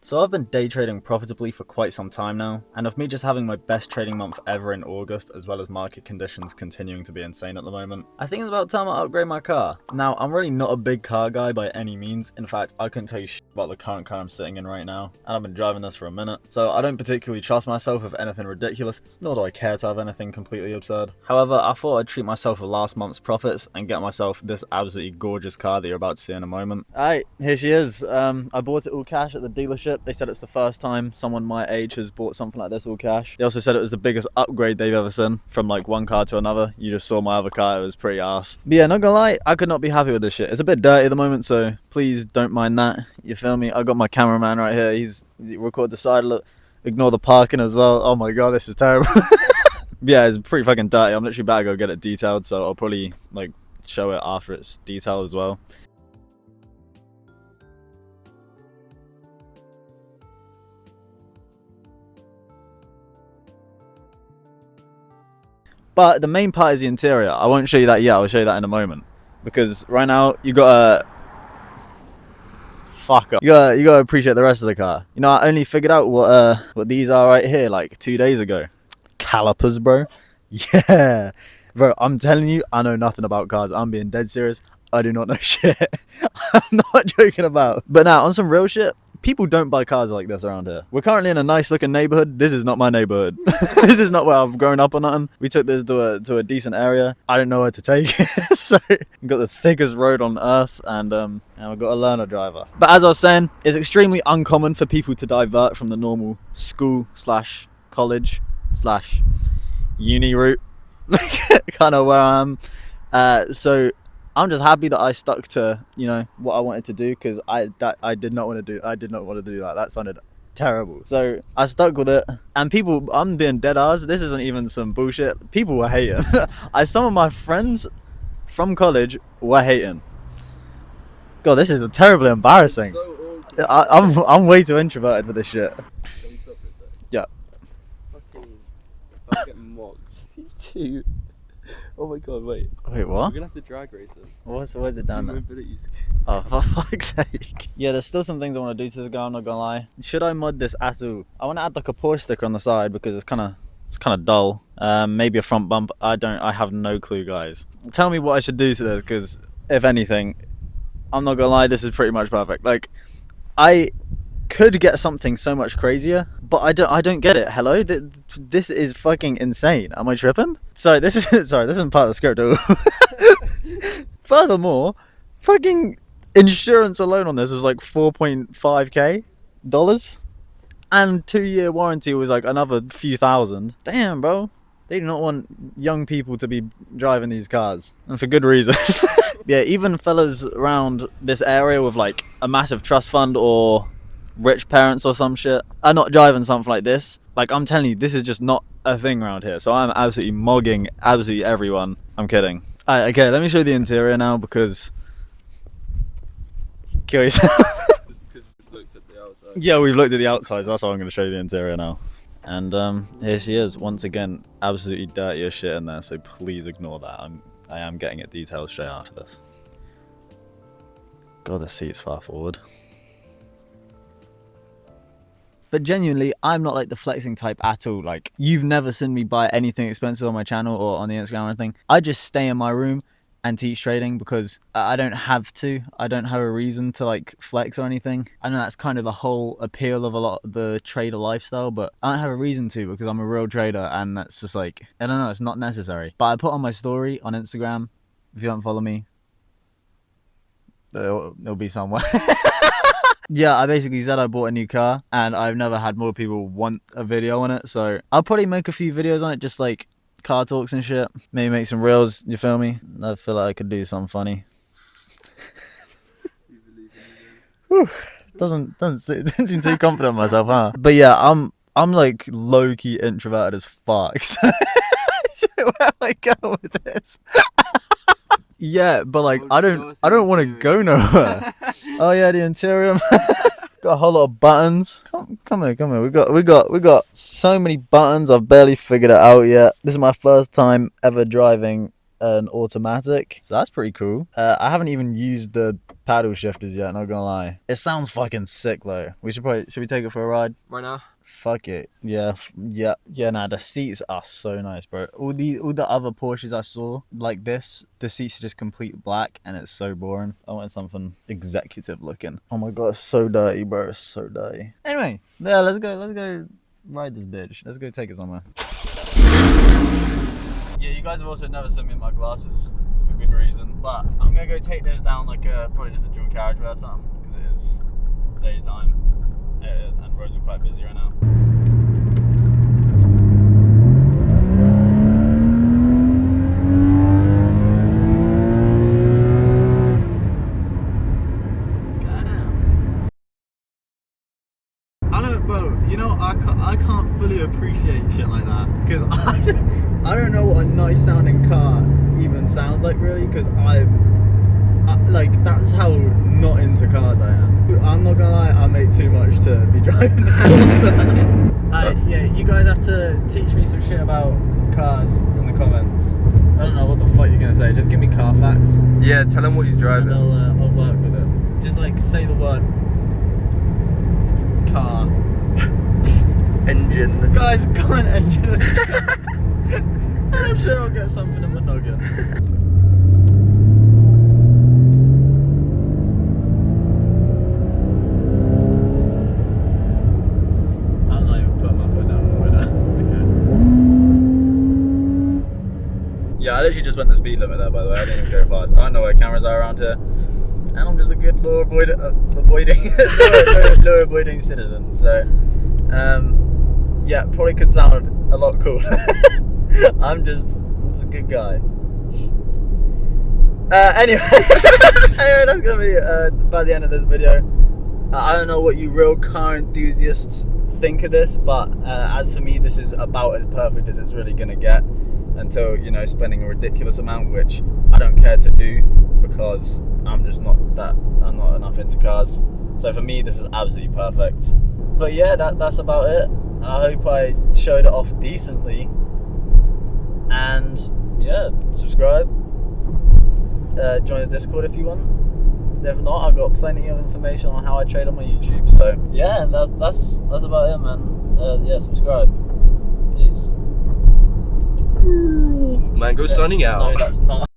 So I've been day trading profitably for quite some time now, and of me just having my best trading month ever in August, as well as market conditions continuing to be insane at the moment, I think it's about time I upgrade my car. Now, I'm really not a big car guy by any means. In fact, I couldn't tell you shit about the current car I'm sitting in right now, and I've been driving this for a minute, so I don't particularly trust myself with anything ridiculous, nor do I care to have anything completely absurd. However, I thought I'd treat myself with last month's profits and get myself this absolutely gorgeous car that you're about to see in a moment. Alright, here she is. I bought it all cash at the dealership. They said it's the first time someone my age has bought something like this all cash. They also said it was the biggest upgrade they've ever seen from like one car to another. You just saw my other car, it was pretty ass. But yeah, not gonna lie, I could not be happy with this shit. It's a bit dirty at the moment, so please don't mind that. You feel me? I got my cameraman right here. He's record the side look. Ignore the parking as well. Oh my god, this is terrible. Yeah, it's pretty fucking dirty. I'm literally about to go get it detailed, so I'll probably like show it after it's detailed as well. But the main part is the interior. I won't show you that yet, I'll show you that in a moment. Because right now, you gotta... Fuck up. You gotta appreciate the rest of the car. You know, I only figured out what these are right here like 2 days ago. Calipers, bro. Yeah. Bro, I'm telling you, I know nothing about cars. I'm being dead serious. I do not know shit. I'm not joking about. But now, on some real shit, people don't buy cars like this around here. We're currently in a nice looking neighborhood. This is not my neighborhood. This is not where I've grown up or nothing. We took this to a decent area. I didn't know where to take it. So we got the thickest road on earth, and we've got a learner driver. But as I was saying, it's extremely uncommon for people to divert from the normal school slash college slash uni route. Kind of where I am. So I'm just happy that I stuck to, you know, what I wanted to do, because I did not want to do that. That sounded terrible. So I stuck with it, and people, I'm being dead ass. This isn't even some bullshit. People were hating. Some of my friends from college were hating. God, this is terribly embarrassing. I'm way too introverted for this shit. Yeah. Fucking mocked. C2. Oh my god, wait. Wait, what? We're gonna have to drag race him. Where's it down there? Mobilities. Oh, for fuck's sake. Yeah, there's still some things I want to do to this guy, I'm not gonna lie. Should I mod this at all? I want to add like a Porsche sticker on the side because it's kind of dull. Maybe a front bump. I have no clue, guys. Tell me what I should do to this, because if anything, I'm not gonna lie, this is pretty much perfect. Like, I could get something so much crazier, but I don't get it. Hello, this is fucking insane. Am I tripping? Sorry, this isn't part of the script at all. Furthermore, fucking insurance alone on this was like $4.5k, and 2-year warranty was like another few thousand. Damn, bro. They do not want young people to be driving these cars, and for good reason. Yeah, even fellas around this area with like a massive trust fund or rich parents or some shit are not driving something like this. Like, I'm telling you, this is just not a thing around here. So I'm absolutely mogging absolutely everyone. I'm kidding. Alright, okay, let me show you the interior now, because kill yourself. Because we've looked at the outside. Yeah, we've looked at the outside, so that's why I'm going to show you the interior now. And here she is once again, absolutely dirty as shit in there, so please ignore that. I am getting it detailed straight after this. God, the seat's far forward. But genuinely, I'm not like the flexing type at all. Like, you've never seen me buy anything expensive on my channel or on the Instagram or anything. I just stay in my room and teach trading because I don't have to. I don't have a reason to like flex or anything. I know that's kind of a whole appeal of a lot of the trader lifestyle, but I don't have a reason to, because I'm a real trader, and that's just like, I don't know, it's not necessary. But I put on my story on Instagram. If you don't follow me, it'll be somewhere. Yeah, I basically said I bought a new car, and I've never had more people want a video on it, so I'll probably make a few videos on it, just like car talks and shit. Maybe make some reels, you feel me? I feel like I could do something funny. Whew, doesn't seem too confident in myself, huh? But yeah, I'm like low-key introverted as fuck. So where am I going with this? Yeah, but like, I don't want to go nowhere. Oh yeah, the interior. Got a whole lot of buttons. Come here. We got so many buttons. I've barely figured it out yet. This is my first time ever driving an automatic, so that's pretty cool. I haven't even used the paddle shifters yet, not gonna lie. It sounds fucking sick though. Should we take it for a ride? Right now? Fuck it. Yeah. Nah, the seats are so nice, bro. All the other Porsches I saw like this, the seats are just complete black and it's so boring. I want something executive looking. Oh my god, it's so dirty, bro. It's so dirty. Anyway, yeah, let's go ride this bitch. Let's go take it somewhere. Yeah, you guys have also never sent me my glasses for good reason, but I'm gonna go take this down like probably just a dual carriageway or something because it is daytime and roads are quite busy right now. You know, I can't fully appreciate shit like that because I don't know what a nice sounding car even sounds like really, because I like that's how not into cars I am. I'm not gonna lie, I make too much to be driving that. Yeah, you guys have to teach me some shit about cars in the comments. I don't know what the fuck you're gonna say. Just give me car facts. Yeah, tell him what he's driving. And I'll work with it. Just like say the word car. Engine. Guys, comment engine in the chat. And I'm sure I'll get something in my noggin. I'm not even putting my foot down right now. Okay. Yeah, I literally just went the speed limit there, by the way. I didn't even go fast. I don't know where cameras are around here. And I'm just a good law avoiding citizen. So, yeah, probably could sound a lot cooler. I'm just a good guy. Anyway, that's gonna be by the end of this video. I don't know what you real car enthusiasts think of this, but as for me, this is about as perfect as it's really gonna get. Until, you know, spending a ridiculous amount, which I don't care to do because I'm not enough into cars. So for me, this is absolutely perfect. But yeah, that's about it. I hope I showed it off decently. And yeah, subscribe. Join the Discord if you want. If not, I've got plenty of information on how I trade on my YouTube. So yeah, that's about it, man. Yeah, subscribe. Peace. Mango signing out. No, that's not.